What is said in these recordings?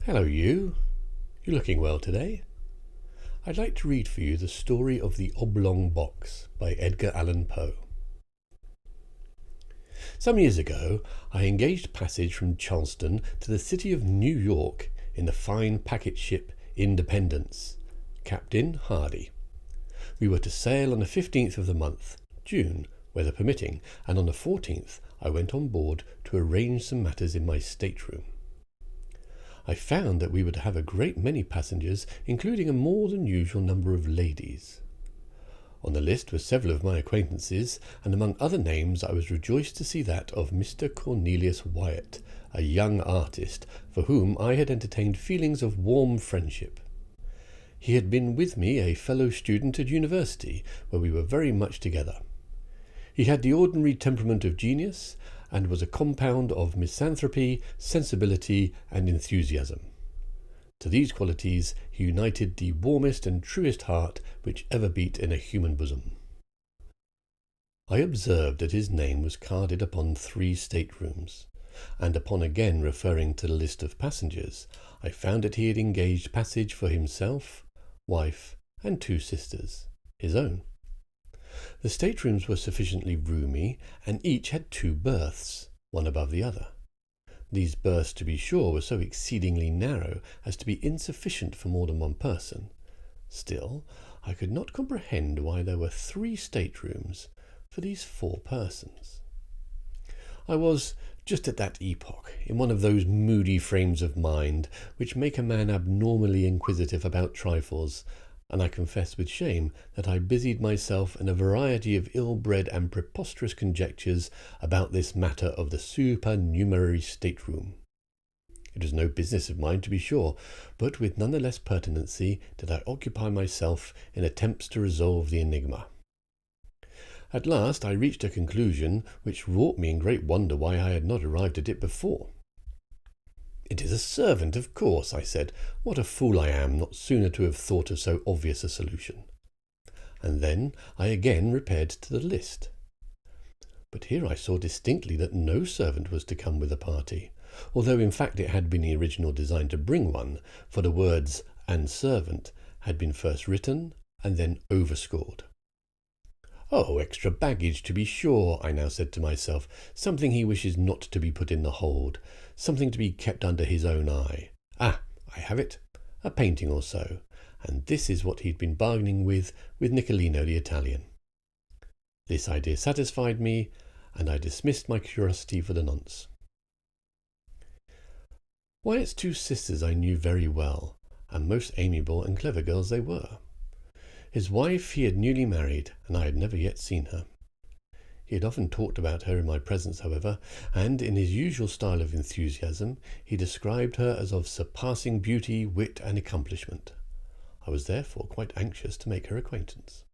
Hello, you. You're looking well today. I'd like to read for you the story of the Oblong Box by Edgar Allan Poe. Some years ago, I engaged passage from Charleston to the city of New York in the fine packet ship Independence, Captain Hardy. We were to sail on the 15th of the month, June, weather permitting, and on the 14th I went on board to arrange some matters in my stateroom. I found that we were to have a great many passengers, including a more than usual number of ladies. On the list were several of my acquaintances, and among other names I was rejoiced to see that of Mr. Cornelius Wyatt, a young artist, for whom I had entertained feelings of warm friendship. He had been with me a fellow student at university, where we were very much together. He had the ordinary temperament of genius, and was a compound of misanthropy, sensibility, and enthusiasm. To these qualities he united the warmest and truest heart which ever beat in a human bosom. I observed that his name was carded upon 3 staterooms, and upon again referring to the list of passengers, I found that he had engaged passage for himself, wife, and 2 sisters, his own. The staterooms were sufficiently roomy, and each had 2 berths, one above the other. These berths, to be sure, were so exceedingly narrow as to be insufficient for more than one person. Still, I could not comprehend why there were 3 staterooms for these 4 persons. I was, just at that epoch, in one of those moody frames of mind which make a man abnormally inquisitive about trifles, and I confess with shame that I busied myself in a variety of ill-bred and preposterous conjectures about this matter of the supernumerary stateroom. It was no business of mine, to be sure, but with none the less pertinency did I occupy myself in attempts to resolve the enigma. At last I reached a conclusion which wrought me in great wonder why I had not arrived at it before. "It is a servant, of course," I said. "What a fool I am not sooner to have thought of so obvious a solution." And then I again repaired to the list. But here I saw distinctly that no servant was to come with the party, although in fact it had been the original design to bring one, for the words "and servant" had been first written and then overscored. "Oh, extra baggage, to be sure," I now said to myself. "Something he wishes not to be put in the hold, something to be kept under his own eye. Ah, I have it, a painting or so, and this is what he'd been bargaining with Nicolino the Italian." This idea satisfied me, and I dismissed my curiosity for the nonce. Wyatt's 2 sisters I knew very well, and most amiable and clever girls they were. His wife he had newly married, and I had never yet seen her. He had often talked about her in my presence, however, and in his usual style of enthusiasm he described her as of surpassing beauty, wit, and accomplishment. I was therefore quite anxious to make her acquaintance.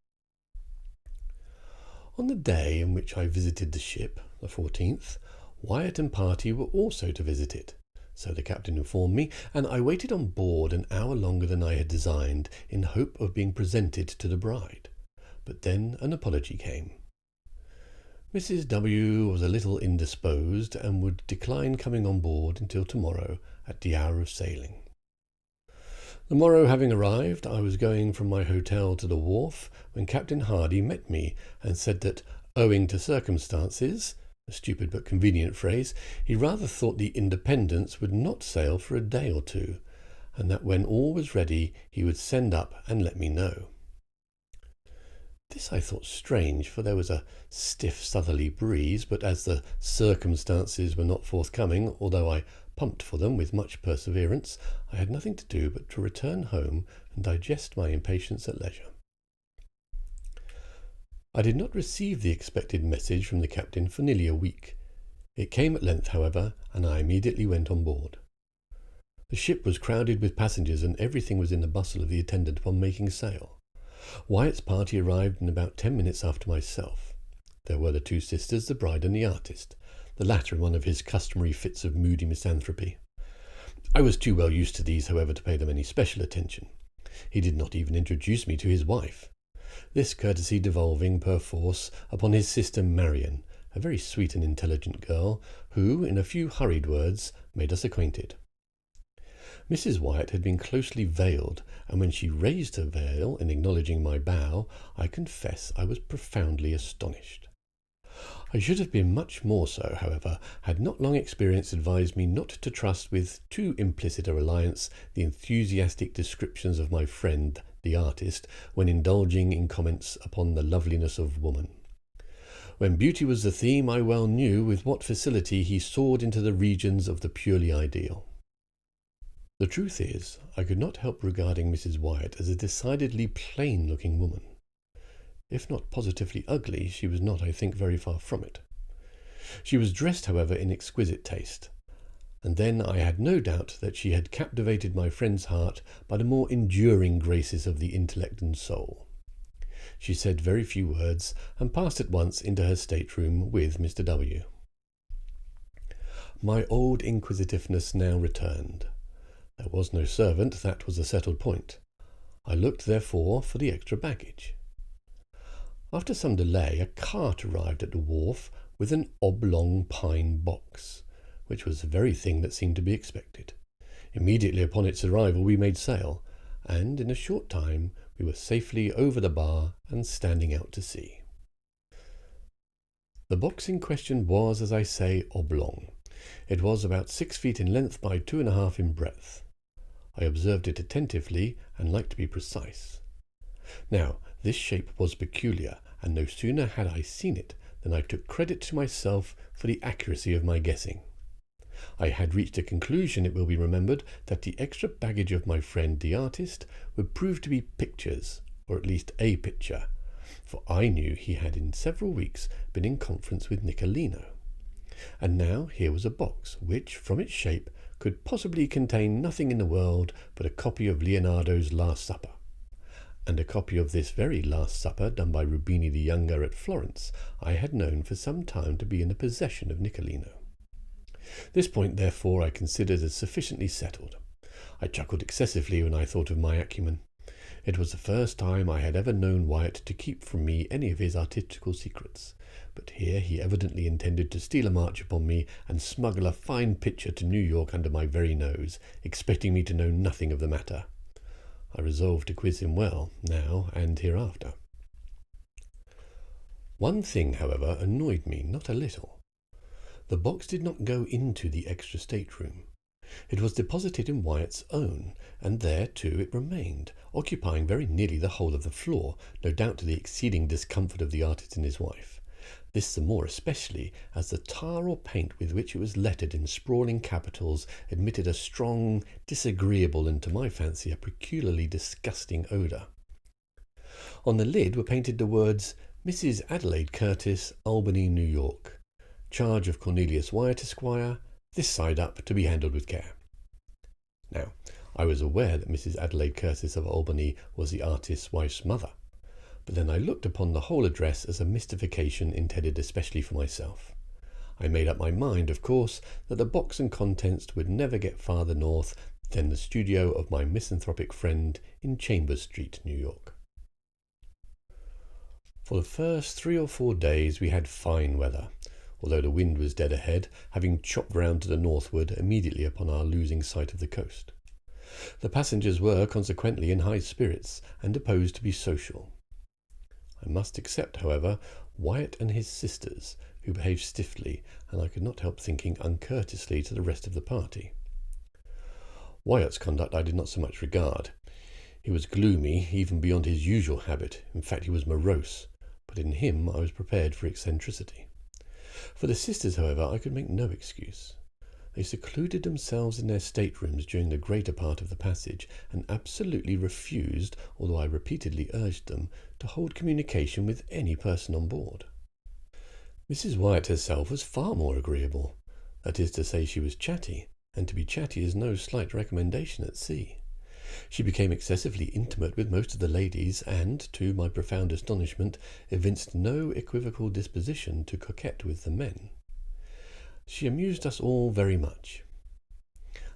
On the day in which I visited the ship, the 14th, Wyatt and party were also to visit it. So the captain informed me, and I waited on board an hour longer than I had designed, in hope of being presented to the bride. But then an apology came. Mrs. W. was a little indisposed, and would decline coming on board until tomorrow at the hour of sailing. The morrow having arrived, I was going from my hotel to the wharf, when Captain Hardy met me, and said that, owing to circumstances, a stupid but convenient phrase, he rather thought the Independence would not sail for a day or 2, and that when all was ready he would send up and let me know. This I thought strange, for there was a stiff southerly breeze, but as the circumstances were not forthcoming, although I pumped for them with much perseverance, I had nothing to do but to return home and digest my impatience at leisure. I did not receive the expected message from the captain for nearly a week. It came at length, however, and I immediately went on board. The ship was crowded with passengers, and everything was in the bustle of the attendant upon making sail. Wyatt's party arrived in about 10 minutes after myself. There were the 2 sisters, the bride, and the artist, the latter in one of his customary fits of moody misanthropy. I was too well used to these, however, to pay them any special attention. He did not even introduce me to his wife, this courtesy devolving perforce upon his sister Marian, a very sweet and intelligent girl, who, in a few hurried words, made us acquainted. Mrs. Wyatt had been closely veiled, and when she raised her veil in acknowledging my bow, I confess I was profoundly astonished. I should have been much more so, however, had not long experience advised me not to trust with too implicit a reliance the enthusiastic descriptions of my friend, the artist, when indulging in comments upon the loveliness of woman. When beauty was the theme, I well knew with what facility he soared into the regions of the purely ideal. The truth is, I could not help regarding Mrs. Wyatt as a decidedly plain-looking woman. If not positively ugly, she was not, I think, very far from it. She was dressed, however, in exquisite taste, and then I had no doubt that she had captivated my friend's heart by the more enduring graces of the intellect and soul. She said very few words, and passed at once into her stateroom with Mr. W. My old inquisitiveness now returned. There was no servant, that was a settled point. I looked, therefore, for the extra baggage. After some delay, a cart arrived at the wharf with an oblong pine box, which was the very thing that seemed to be expected. Immediately upon its arrival we made sail, and in a short time we were safely over the bar and standing out to sea. The box in question was, as I say, oblong. It was about 6 feet in length by 2.5 in breadth. I observed it attentively and liked to be precise. Now, this shape was peculiar, and no sooner had I seen it than I took credit to myself for the accuracy of my guessing. I had reached a conclusion, it will be remembered, that the extra baggage of my friend the artist would prove to be pictures, or at least a picture, for I knew he had in several weeks been in conference with Nicolino. And now here was a box which, from its shape, could possibly contain nothing in the world but a copy of Leonardo's Last Supper. And a copy of this very Last Supper, done by Rubini the Younger at Florence, I had known for some time to be in the possession of Nicolino. This point, therefore, I considered as sufficiently settled. I chuckled excessively when I thought of my acumen. It was the first time I had ever known Wyatt to keep from me any of his artistical secrets, but here he evidently intended to steal a march upon me and smuggle a fine picture to New York under my very nose, expecting me to know nothing of the matter. I resolved to quiz him well, now and hereafter. One thing, however, annoyed me not a little. The box did not go into the extra stateroom. It was deposited in Wyatt's own, and there, too, it remained, occupying very nearly the whole of the floor, no doubt to the exceeding discomfort of the artist and his wife. This the more especially as the tar or paint with which it was lettered in sprawling capitals emitted a strong, disagreeable, and to my fancy a peculiarly disgusting odour. On the lid were painted the words, Mrs. Adelaide Curtis, Albany, New York. Charge of Cornelius Wyatt, Esquire, this side up, to be handled with care. Now, I was aware that Mrs. Adelaide Curtis of Albany was the artist's wife's mother, but then I looked upon the whole address as a mystification intended especially for myself. I made up my mind, of course, that the box and contents would never get farther north than the studio of my misanthropic friend in Chambers Street, New York. For the first 3 or 4 days we had fine weather, although the wind was dead ahead, having chopped round to the northward immediately upon our losing sight of the coast. The passengers were consequently in high spirits, and disposed to be social. I must except, however, Wyatt and his sisters, who behaved stiffly, and I could not help thinking uncourteously to the rest of the party. Wyatt's conduct I did not so much regard. He was gloomy, even beyond his usual habit. In fact, he was morose, but in him I was prepared for eccentricity. For the sisters, however, I could make no excuse. They secluded themselves in their staterooms during the greater part of the passage, and absolutely refused, although I repeatedly urged them, to hold communication with any person on board. Mrs. Wyatt herself was far more agreeable. That is to say, she was chatty, and to be chatty is no slight recommendation at sea. She became excessively intimate with most of the ladies, and, to my profound astonishment, evinced no equivocal disposition to coquette with the men. She amused us all very much.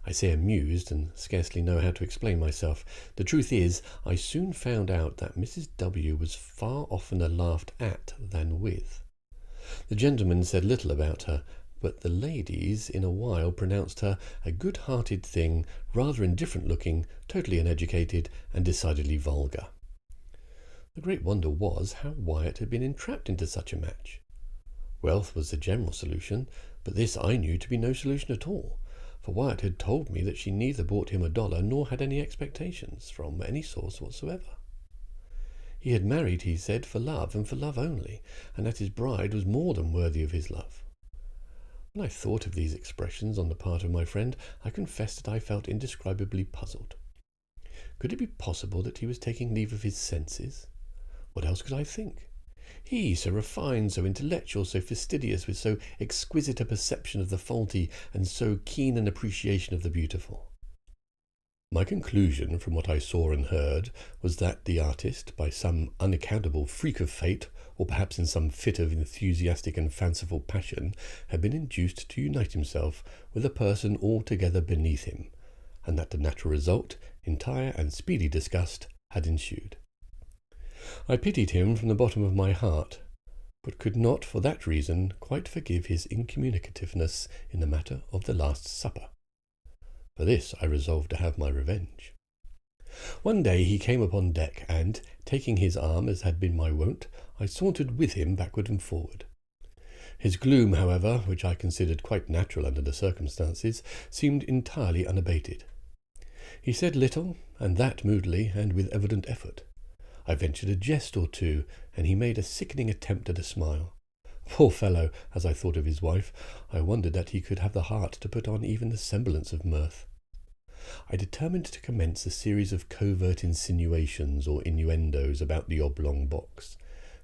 I say amused, and scarcely know how to explain myself. The truth is, I soon found out that Mrs. W. was far oftener laughed at than with. The gentlemen said little about her, but the ladies in a while pronounced her a good-hearted thing, rather indifferent-looking, totally uneducated, and decidedly vulgar. The great wonder was how Wyatt had been entrapped into such a match. Wealth was the general solution, but this I knew to be no solution at all, for Wyatt had told me that she neither brought him $1 nor had any expectations from any source whatsoever. He had married, he said, for love and for love only, and that his bride was more than worthy of his love. When I thought of these expressions on the part of my friend, I confess that I felt indescribably puzzled. Could it be possible that he was taking leave of his senses? What else could I think? He, so refined, so intellectual, so fastidious, with so exquisite a perception of the faulty, and so keen an appreciation of the beautiful. My conclusion from what I saw and heard was that the artist, by some unaccountable freak of fate, or perhaps in some fit of enthusiastic and fanciful passion, had been induced to unite himself with a person altogether beneath him, and that the natural result, entire and speedy disgust, had ensued. I pitied him from the bottom of my heart, but could not for that reason quite forgive his incommunicativeness in the matter of the Last Supper. For this I resolved to have my revenge. One day he came upon deck, and, taking his arm as had been my wont, I sauntered with him backward and forward. His gloom, however, which I considered quite natural under the circumstances, seemed entirely unabated. He said little, and that moodily and with evident effort. I ventured a jest or two, and he made a sickening attempt at a smile. Poor fellow, as I thought of his wife, I wondered that he could have the heart to put on even the semblance of mirth. I determined to commence a series of covert insinuations or innuendos about the Oblong Box,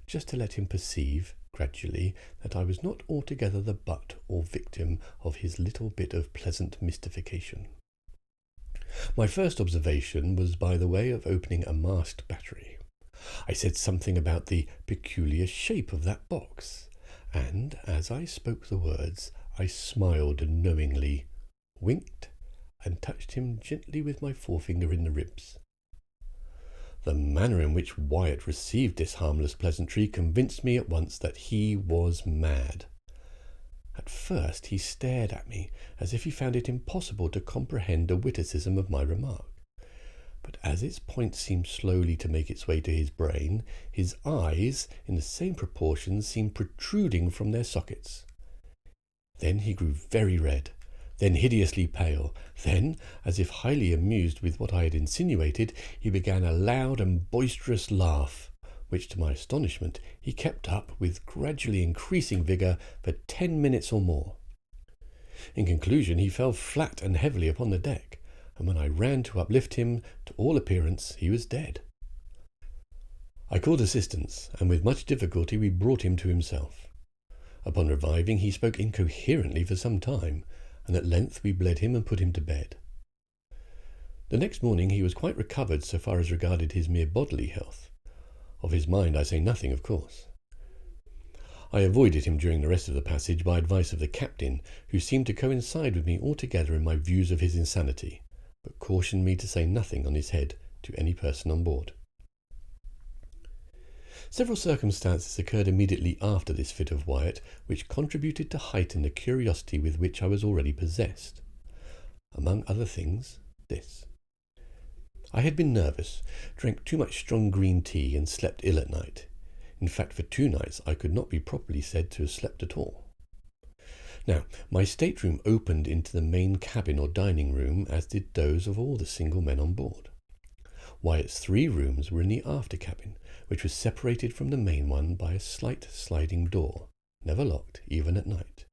just to let him perceive, gradually, that I was not altogether the butt or victim of his little bit of pleasant mystification. My first observation was by the way of opening a masked battery. I said something about the peculiar shape of that box, and, as I spoke the words, I smiled knowingly, winked, and touched him gently with my forefinger in the ribs. The manner in which Wyatt received this harmless pleasantry convinced me at once that he was mad. At first he stared at me as if he found it impossible to comprehend a witticism of my remark. But as its point seemed slowly to make its way to his brain, his eyes, in the same proportions, seemed protruding from their sockets. Then he grew very red, then hideously pale, then, as if highly amused with what I had insinuated, he began a loud and boisterous laugh, which, to my astonishment, he kept up with gradually increasing vigour for 10 minutes or more. In conclusion, he fell flat and heavily upon the deck, and when I ran to uplift him, to all appearance he was dead. I called assistance, and with much difficulty we brought him to himself. Upon reviving, he spoke incoherently for some time, and at length we bled him and put him to bed. The next morning he was quite recovered so far as regarded his mere bodily health. Of his mind I say nothing, of course. I avoided him during the rest of the passage by advice of the captain, who seemed to coincide with me altogether in my views of his insanity, but cautioned me to say nothing on his head to any person on board. Several circumstances occurred immediately after this fit of Wyatt, which contributed to heighten the curiosity with which I was already possessed. Among other things, this. I had been nervous, drank too much strong green tea, and slept ill at night. In fact, for 2 nights I could not be properly said to have slept at all. Now, my stateroom opened into the main cabin or dining room, as did those of all the single men on board. Wyatt's 3 rooms were in the after cabin, which was separated from the main one by a slight sliding door, never locked, even at night.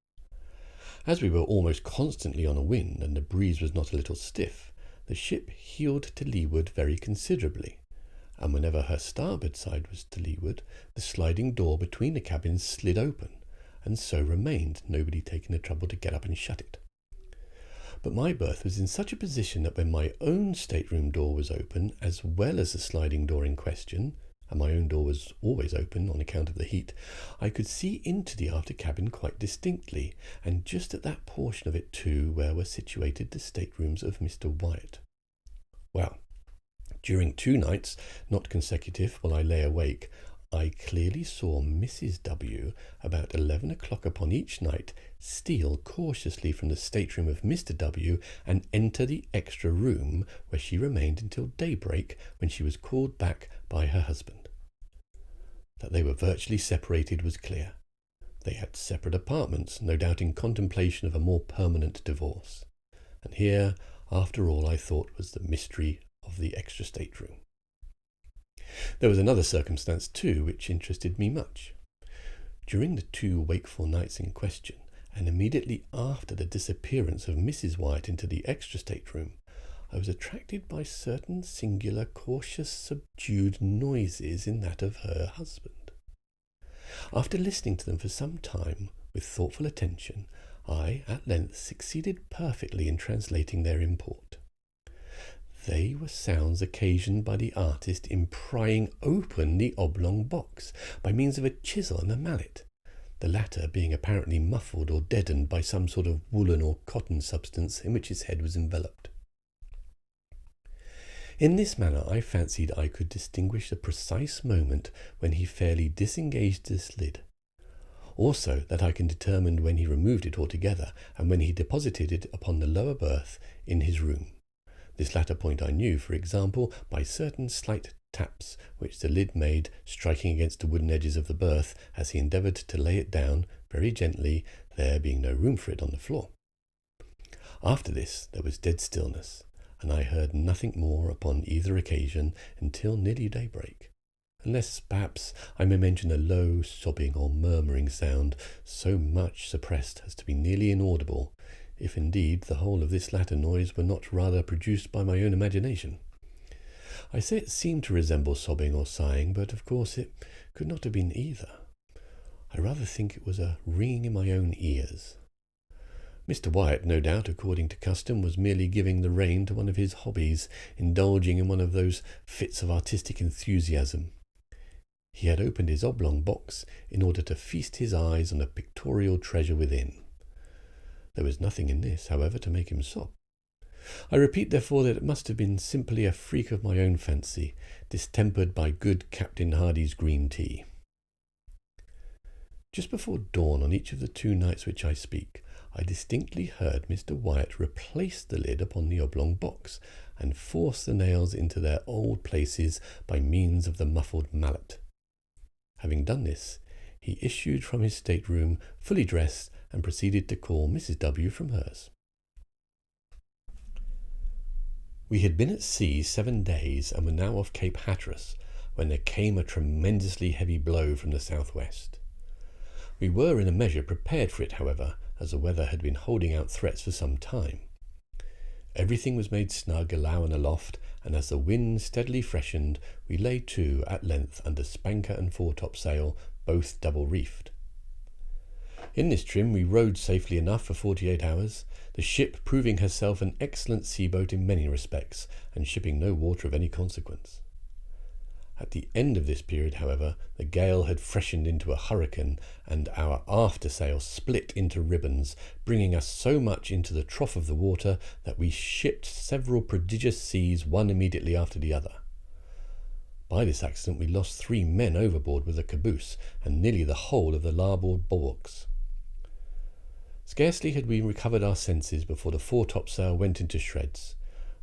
As we were almost constantly on a wind, and the breeze was not a little stiff, the ship heeled to leeward very considerably, and whenever her starboard side was to leeward, the sliding door between the cabins slid open, and so remained, nobody taking the trouble to get up and shut it. But my berth was in such a position that when my own stateroom door was open, as well as the sliding door in question, and my own door was always open on account of the heat, I could see into the after cabin quite distinctly, and just at that portion of it too where were situated the staterooms of Mr. Wyatt. Well, during 2 nights, not consecutive, while I lay awake, I clearly saw Mrs. W. about 11 o'clock upon each night steal cautiously from the stateroom of Mr. W. and enter the extra room, where she remained until daybreak, when she was called back by her husband. That they were virtually separated was clear. They had separate apartments, no doubt in contemplation of a more permanent divorce. And here, after all, I thought was the mystery of the extra stateroom. There was another circumstance, too, which interested me much. During the 2 wakeful nights in question, and immediately after the disappearance of Mrs. Wyatt into the extra stateroom, I was attracted by certain singular, cautious, subdued noises in that of her husband. After listening to them for some time with thoughtful attention, I at length succeeded perfectly in translating their import. They were sounds occasioned by the artist in prying open the oblong box by means of a chisel and a mallet, the latter being apparently muffled or deadened by some sort of woolen or cotton substance in which his head was enveloped. In this manner I fancied I could distinguish the precise moment when he fairly disengaged this lid. Also that I can determine when he removed it altogether, and when he deposited it upon the lower berth in his room. This latter point I knew, for example, by certain slight taps which the lid made, striking against the wooden edges of the berth as he endeavoured to lay it down very gently, there being no room for it on the floor. After this there was dead stillness, and I heard nothing more upon either occasion until nearly daybreak, unless perhaps I may mention a low sobbing or murmuring sound, so much suppressed as to be nearly inaudible, if indeed the whole of this latter noise were not rather produced by my own imagination. I say it seemed to resemble sobbing or sighing, but of course it could not have been either. I rather think it was a ringing in my own ears. Mr. Wyatt, no doubt, according to custom, was merely giving the rein to one of his hobbies, indulging in one of those fits of artistic enthusiasm. He had opened his oblong box in order to feast his eyes on a pictorial treasure within. There was nothing in this, however, to make him sob. I repeat, therefore, that it must have been simply a freak of my own fancy, distempered by good Captain Hardy's green tea. Just before dawn on each of the 2 nights which I speak, I distinctly heard Mr. Wyatt replace the lid upon the oblong box, and force the nails into their old places by means of the muffled mallet. Having done this, he issued from his stateroom, fully dressed, and proceeded to call Mrs. W. from hers. We had been at sea 7 days, and were now off Cape Hatteras, when there came a tremendously heavy blow from the southwest. We were in a measure prepared for it, however, as the weather had been holding out threats for some time. Everything was made snug alow and aloft, and as the wind steadily freshened, we lay to at length under spanker and foretopsail, both double-reefed. In this trim we rode safely enough for 48 hours, the ship proving herself an excellent sea-boat in many respects, and shipping no water of any consequence. At the end of this period, however, the gale had freshened into a hurricane, and our aftersail split into ribbons, bringing us so much into the trough of the water that we shipped several prodigious seas, one immediately after the other. By this accident we lost 3 men overboard with the caboose, and nearly the whole of the larboard bulwarks. Scarcely had we recovered our senses before the foretopsail went into shreds,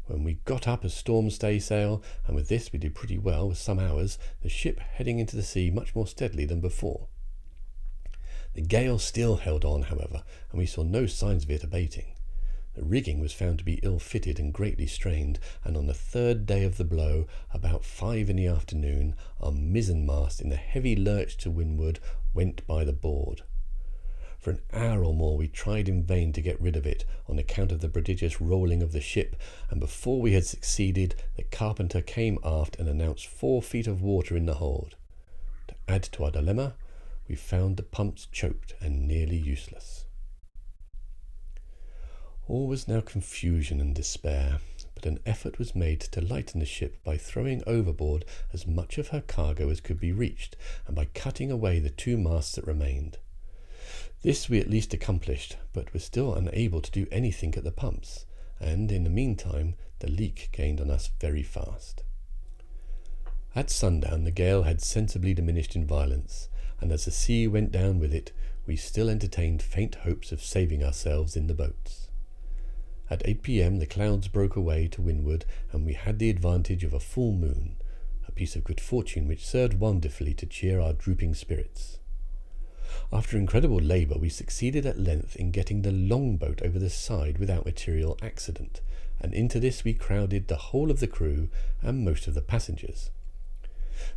when we got up a storm staysail, and with this we did pretty well with some hours, the ship heading into the sea much more steadily than before. The gale still held on, however, and we saw no signs of it abating. The rigging was found to be ill-fitted and greatly strained, and on the 3rd day of the blow, about 5 in the afternoon, our mizzen-mast in a heavy lurch to windward went by the board. For an hour or more we tried in vain to get rid of it, on account of the prodigious rolling of the ship, and before we had succeeded, the carpenter came aft and announced 4 feet of water in the hold. To add to our dilemma, we found the pumps choked and nearly useless. All was now confusion and despair, but an effort was made to lighten the ship by throwing overboard as much of her cargo as could be reached, and by cutting away the 2 masts that remained. This we at least accomplished, but were still unable to do anything at the pumps, and in the meantime the leak gained on us very fast. At sundown the gale had sensibly diminished in violence, and as the sea went down with it, we still entertained faint hopes of saving ourselves in the boats. At 8 p.m. the clouds broke away to windward, and we had the advantage of a full moon, a piece of good fortune which served wonderfully to cheer our drooping spirits. After incredible labour, we succeeded at length in getting the longboat over the side without material accident, and into this we crowded the whole of the crew and most of the passengers.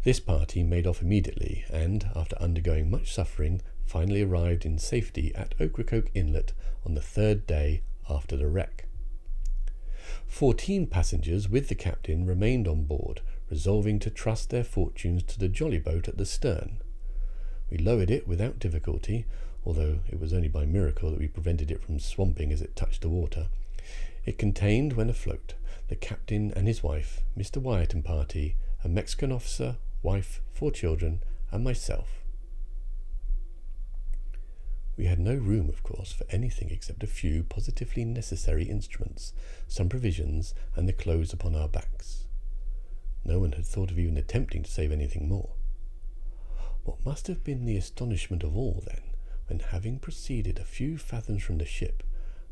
This party made off immediately, and, after undergoing much suffering, finally arrived in safety at Ocracoke Inlet on the 3rd day after the wreck. 14 passengers with the captain remained on board, resolving to trust their fortunes to the jolly boat at the stern. We lowered it without difficulty, although it was only by miracle that we prevented it from swamping as it touched the water. It contained, when afloat, the captain and his wife, Mr. Wyatt and party, a Mexican officer, wife, 4 children, and myself. We had no room, of course, for anything except a few positively necessary instruments, some provisions, and the clothes upon our backs. No one had thought of even attempting to save anything more. What must have been the astonishment of all, then, when, having proceeded a few fathoms from the ship,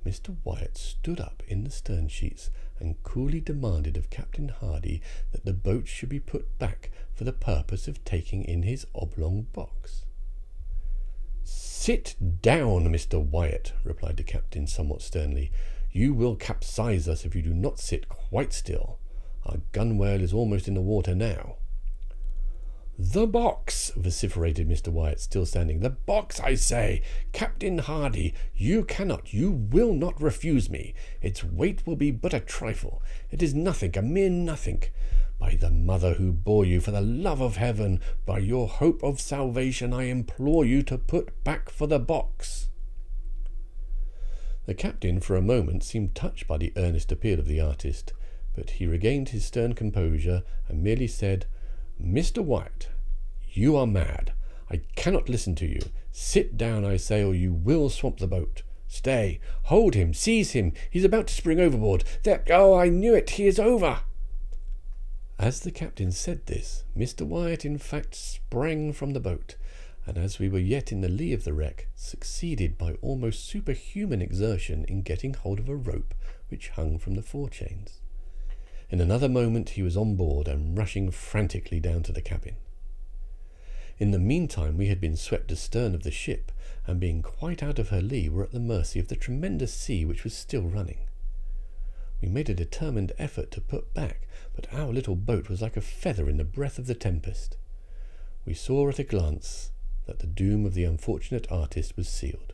Mr. Wyatt stood up in the stern sheets and coolly demanded of Captain Hardy that the boat should be put back for the purpose of taking in his oblong box. "Sit down, Mr. Wyatt," replied the captain somewhat sternly. "You will capsize us if you do not sit quite still. Our gunwale is almost in the water now." "The box!" vociferated Mr. Wyatt, still standing. "The box, I say! Captain Hardy, you will not refuse me. Its weight will be but a trifle. It is nothing, a mere nothing. By the mother who bore you, for the love of heaven, by your hope of salvation, I implore you to put back for the box." The captain for a moment seemed touched by the earnest appeal of the artist, but he regained his stern composure and merely said, "Mr. Wyatt, you are mad. I cannot listen to you. Sit down, I say, or you will swamp the boat. Stay, hold him, seize him. He's about to spring overboard. There, oh, I knew it, he is over." As the captain said this, Mr. Wyatt in fact sprang from the boat, and as we were yet in the lee of the wreck, succeeded by almost superhuman exertion in getting hold of a rope which hung from the forechains. In another moment he was on board and rushing frantically down to the cabin. In the meantime we had been swept astern of the ship, and being quite out of her lee were at the mercy of the tremendous sea which was still running. We made a determined effort to put back, but our little boat was like a feather in the breath of the tempest. We saw at a glance that the doom of the unfortunate artist was sealed.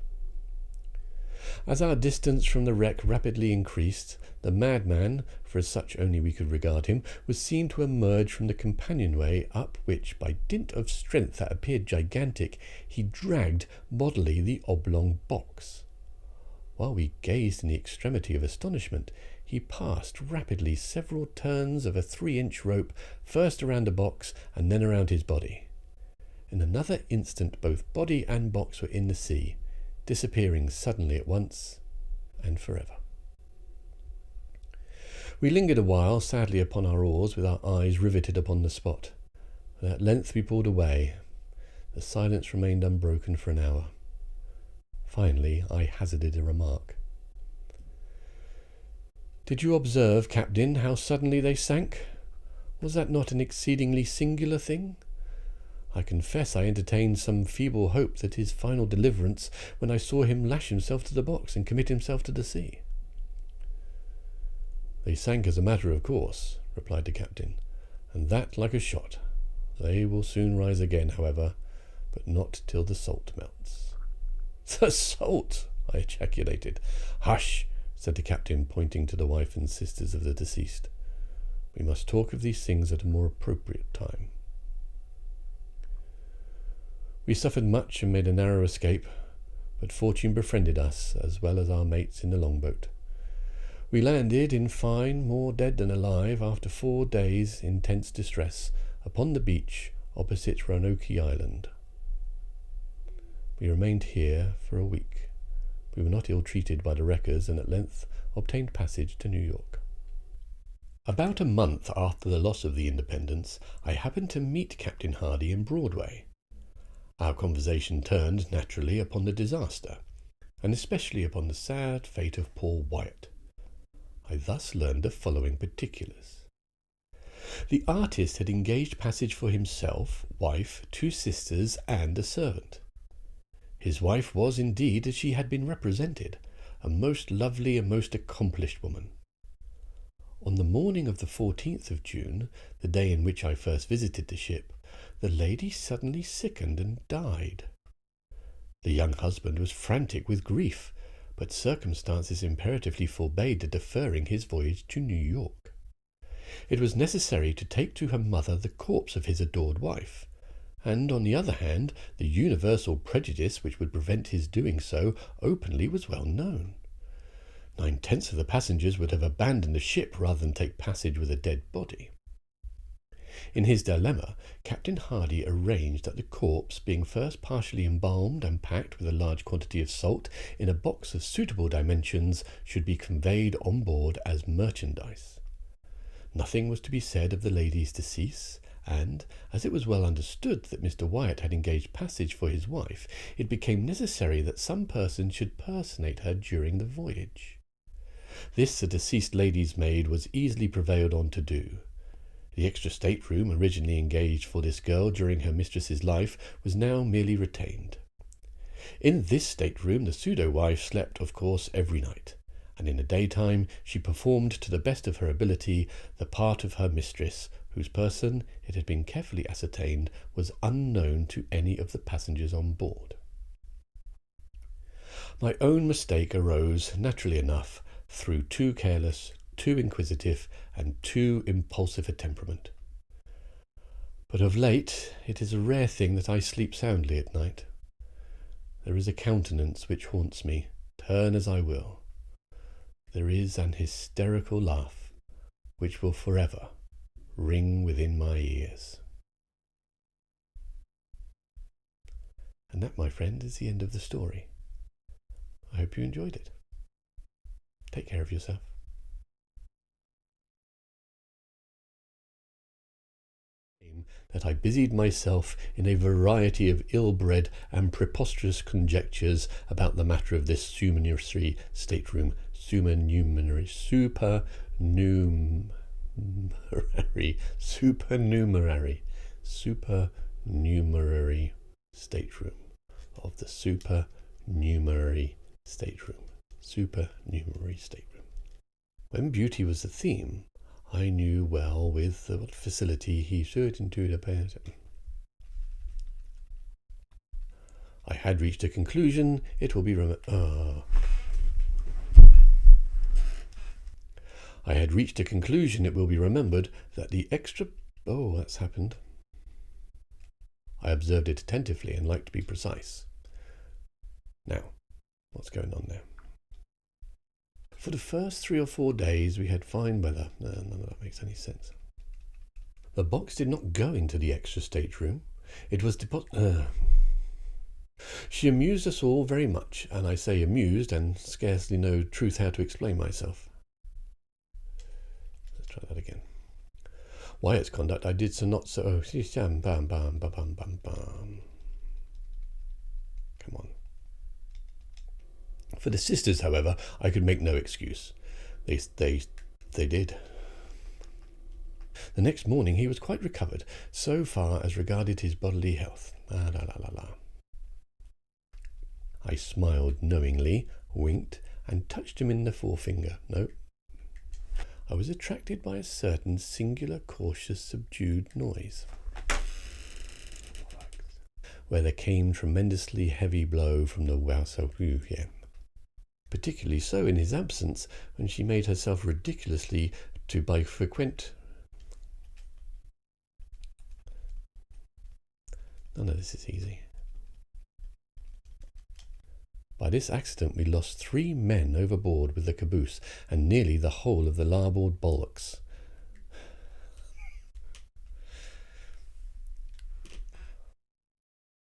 As our distance from the wreck rapidly increased, the madman, for as such only we could regard him, was seen to emerge from the companionway up which, by dint of strength that appeared gigantic, he dragged bodily the oblong box. While we gazed in the extremity of astonishment, he passed rapidly several turns of a 3-inch rope, first around the box and then around his body. In another instant both body and box were in the sea, disappearing suddenly at once and forever. We lingered a while sadly upon our oars, with our eyes riveted upon the spot, and at length we pulled away. The silence remained unbroken for an hour. Finally I hazarded a remark. "Did you observe, Captain, how suddenly they sank? Was that not an exceedingly singular thing? I confess I entertained some feeble hope that his final deliverance, when I saw him lash himself to the box and commit himself to the sea." "They sank as a matter of course," replied the captain, "and that like a shot. They will soon rise again, however, but not till the salt melts." "The salt!" I ejaculated. "Hush!" said the captain, pointing to the wife and sisters of the deceased. "We must talk of these things at a more appropriate time." We suffered much and made a narrow escape, but fortune befriended us as well as our mates in the longboat. We landed, in fine, more dead than alive, after 4 days' intense distress, upon the beach opposite Roanoke Island. We remained here for a week. We were not ill-treated by the wreckers, and at length obtained passage to New York. About a month after the loss of the Independence, I happened to meet Captain Hardy in Broadway. Our conversation turned naturally upon the disaster, and especially upon the sad fate of poor Wyatt. I thus learned the following particulars. The artist had engaged passage for himself, wife, 2 sisters, and a servant. His wife was indeed, as she had been represented, a most lovely and most accomplished woman. On the morning of the 14th of June, the day in which I first visited the ship, the lady suddenly sickened and died. The young husband was frantic with grief, but circumstances imperatively forbade the deferring his voyage to New York. It was necessary to take to her mother the corpse of his adored wife, and, on the other hand, the universal prejudice which would prevent his doing so openly was well known. 9/10 of the passengers would have abandoned the ship rather than take passage with a dead body. In his dilemma, Captain Hardy arranged that the corpse, being first partially embalmed and packed with a large quantity of salt in a box of suitable dimensions, should be conveyed on board as merchandise. Nothing was to be said of the lady's decease, and, as it was well understood that Mr. Wyatt had engaged passage for his wife, it became necessary that some person should personate her during the voyage. This the deceased lady's maid was easily prevailed on to do. The extra stateroom originally engaged for this girl during her mistress's life was now merely retained. In this stateroom the pseudo-wife slept, of course, every night, and in the daytime she performed to the best of her ability the part of her mistress, whose person, it had been carefully ascertained, was unknown to any of the passengers on board. My own mistake arose, naturally enough, through too careless, too inquisitive, and too impulsive a temperament. But of late it is a rare thing that I sleep soundly at night. There is a countenance which haunts me, turn as I will. There is an hysterical laugh which will forever ring within my ears. And that, my friend, is the end of the story. I hope you enjoyed it. Take care of yourself. That I busied myself in a variety of ill-bred and preposterous conjectures about the matter of this supernumerary stateroom, supernumerary stateroom of the supernumerary stateroom. When beauty was the theme, I knew well with what facility he should into the person. I had reached a conclusion, it will be remembered that the extra... Oh, that's happened. I observed it attentively and liked to be precise. Now, what's going on there? For the first 3 or 4 days we had fine weather. None of that makes any sense. The box did not go into the extra stateroom. It was She amused us all very much, and I say amused and scarcely know truth how to explain myself. Let's try that again. Wyatt's conduct I did so not so... Come on. For the sisters, however, I could make no excuse. They did. The next morning he was quite recovered, so far as regarded his bodily health. I smiled knowingly, winked, and touched him in the forefinger. No. I was attracted by a certain singular, cautious, subdued noise, where there came tremendously heavy blow from the particularly so in his absence, when she made herself ridiculously to by frequent... None of this is easy. By this accident we lost 3 men overboard with the caboose, and nearly the whole of the larboard bulwarks.